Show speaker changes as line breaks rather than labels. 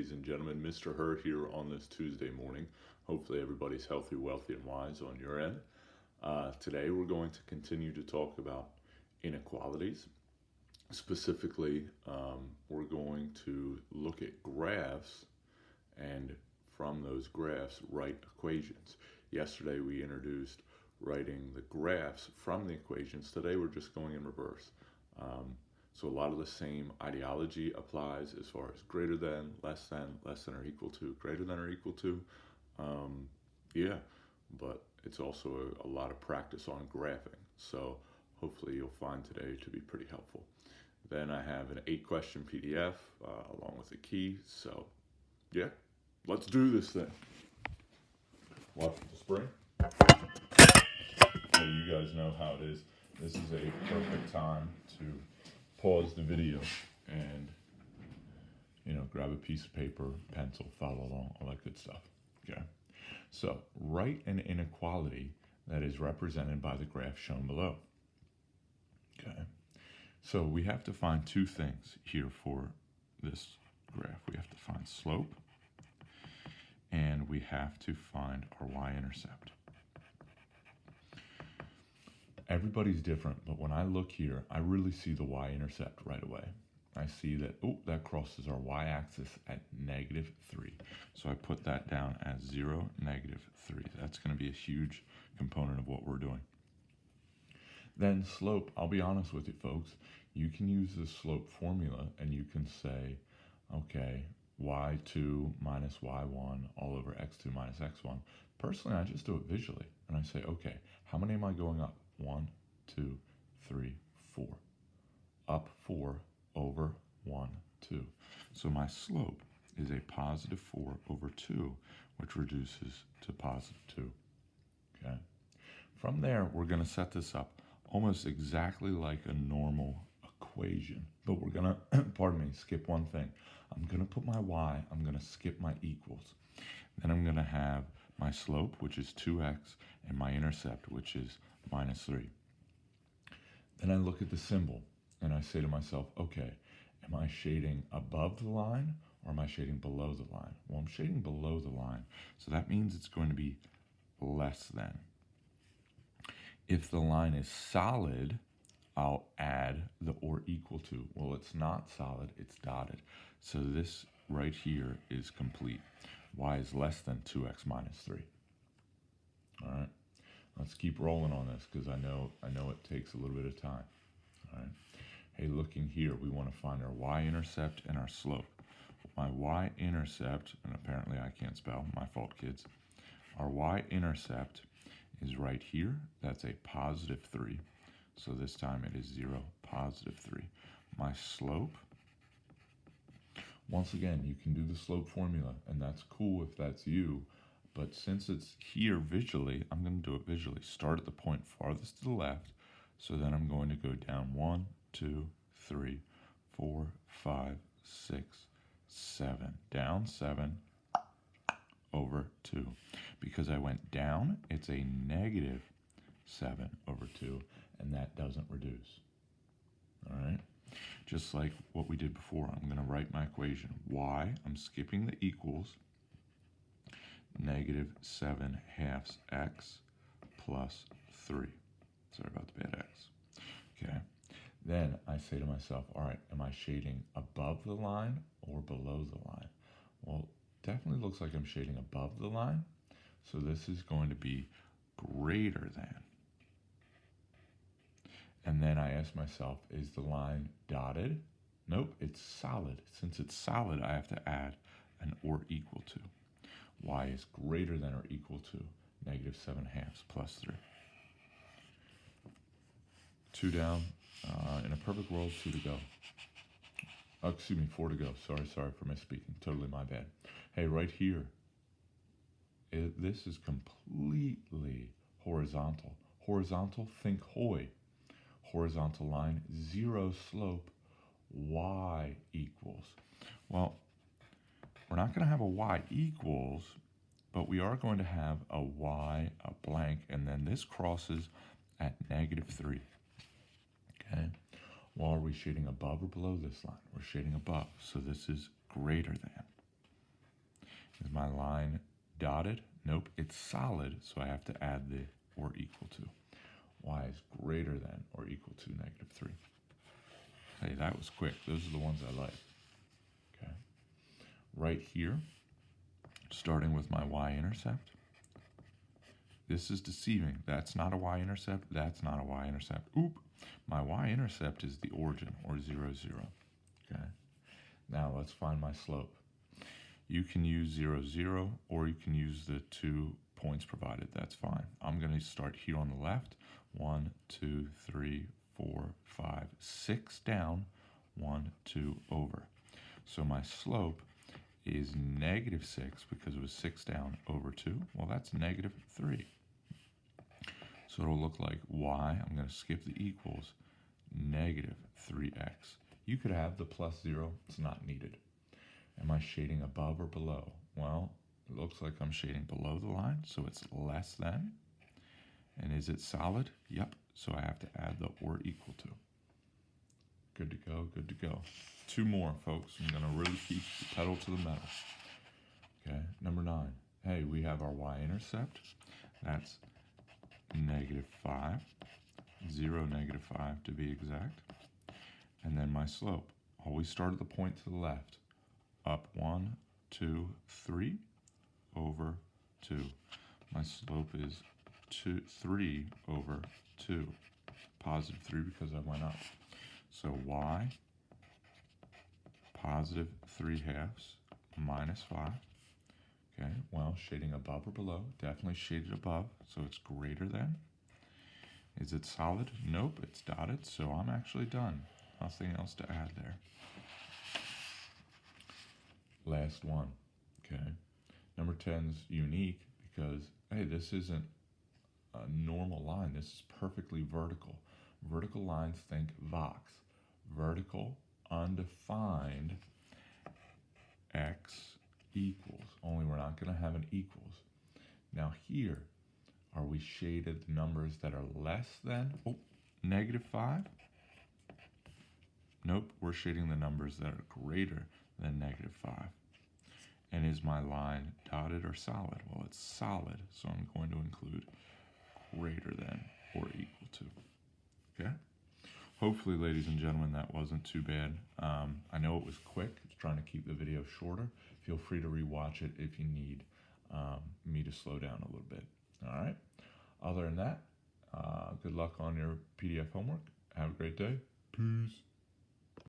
ladies and gentlemen. Mr. Herr here on this Tuesday morning. Hopefully, everybody's healthy, wealthy, and wise on your end. Today, we're going to continue to talk about inequalities. Specifically, we're going to look at graphs and from those graphs, write equations. Yesterday, we introduced writing the graphs from the equations. Today, we're just going in reverse. So a lot of the same ideology applies as far as greater than, less than or equal to, greater than or equal to. Yeah, but it's also a lot of practice on graphing. So hopefully you'll find today to be pretty helpful. Then I have an 8-question PDF along with a key. So yeah, let's do this thing. Watch the spring. So you guys know how it is. This is a perfect time to pause the video and, grab a piece of paper, pencil, follow along, all that good stuff. Okay. So write an inequality that is represented by the graph shown below. Okay. So we have to find two things here for this graph. We have to find slope and we have to find our y-intercept. Everybody's different, but when I look here, I really see the y-intercept right away. I see that, that crosses our y-axis at -3. So I put that down as 0, -3. That's going to be a huge component of what we're doing. Then slope, I'll be honest with you folks, you can use the slope formula and you can say, okay, y2 minus y1 all over x2 minus x1. Personally, I just do it visually and I say, okay, how many am I going up? 1, 2, 3, 4. Up 4 over 1, 2. So my slope is a +4 over 2, which reduces to +2. Okay. From there, we're going to set this up almost exactly like a normal equation. But we're going to, skip one thing. I'm going to put my y, I'm going to skip my equals. Then I'm going to have my slope, which is 2x, and my intercept, which is -3. Then I look at the symbol and I say to myself, okay, am I shading above the line or am I shading below the line? Well, I'm shading below the line, so that means it's going to be less than. If the line is solid, I'll add the or equal to. Well, it's not solid, it's dotted. So this right here is complete. Y is less than 2x minus 3. All right. Let's keep rolling on this because I know it takes a little bit of time. All right. Hey, looking here, we want to find our y-intercept and our slope. My y-intercept, and apparently I can't spell, my fault, kids. Our y-intercept is right here. That's a +3. So this time it is 0, +3. My slope, once again, you can do the slope formula, and that's cool if that's you. But since it's here visually, I'm going to do it visually. Start at the point farthest to the left. So then I'm going to go down 1, 2, 3, 4, 5, 6, 7. Down 7 over 2. Because I went down, it's a -7 over 2. And that doesn't reduce. All right? Just like what we did before, I'm going to write my equation. Y, I'm skipping the equals. -7/2 x plus 3. Sorry about the bad x. Okay. Then I say to myself, all right, am I shading above the line or below the line? Well, definitely looks like I'm shading above the line. So this is going to be greater than. And then I ask myself, is the line dotted? Nope, it's solid. Since it's solid, I have to add an or equal to. Y is greater than or equal to -7/2 plus 3. 2 down. In a perfect world, 2 to go. Oh, excuse me, 4 to go. Sorry for misspeaking. Totally my bad. Hey, right here, this is completely horizontal. Horizontal, think hoy. Horizontal line, 0 slope, y equals. Well, we're not going to have a y equals, but we are going to have a y, a blank, and then this crosses at -3. Okay. Well, are we shading above or below this line? We're shading above, so this is greater than. Is my line dotted? Nope, it's solid, so I have to add the or equal to. Y is greater than or equal to -3. Hey, that was quick. Those are the ones I like. Okay. Right here, starting with my y-intercept. This is deceiving. That's not a y-intercept. That's not a y-intercept. Oop. My y-intercept is the origin, or 0, 0. Okay. Now let's find my slope. You can use 0, 0, or you can use the 2 points provided. That's fine. I'm going to start here on the left. 1, 2, 3, 4, 5, 6 down, 1, 2 over. So my slope is -6 because it was 6 down over 2. Well, that's -3. So it'll look like y, I'm going to skip the equals, -3x. You could have the +0, it's not needed. Am I shading above or below? Well, it looks like I'm shading below the line, so it's less than. And is it solid? Yep, so I have to add the or equal to. Good to go, good to go. 2 more, folks. I'm going to really keep the pedal to the metal. Okay, number 9. Hey, we have our y-intercept. That's -5, 0, -5 to be exact. And then my slope. Always start at the point to the left. Up 1, 2, 3, over 2. My slope is 3 over 2. +3 because I went up. So y, +3/2 -5. Okay, well, shading above or below? Definitely shaded above, so it's greater than. Is it solid? Nope, it's dotted, so I'm actually done. Nothing else to add there. Last one, okay? Number 10's unique because, hey, this isn't a normal line. This is perfectly vertical. Vertical lines, think Vox. Vertical, undefined, x equals. Only we're not going to have an equals. Now here, are we shaded the numbers that are less than -5? Nope, we're shading the numbers that are greater than -5. And is my line dotted or solid? Well, it's solid, so I'm going to include greater than or equal to. Okay? Hopefully, ladies and gentlemen, that wasn't too bad. I know it was quick. I was trying to keep the video shorter. Feel free to rewatch it if you need me to slow down a little bit. All right? Other than that, good luck on your PDF homework. Have a great day. Peace.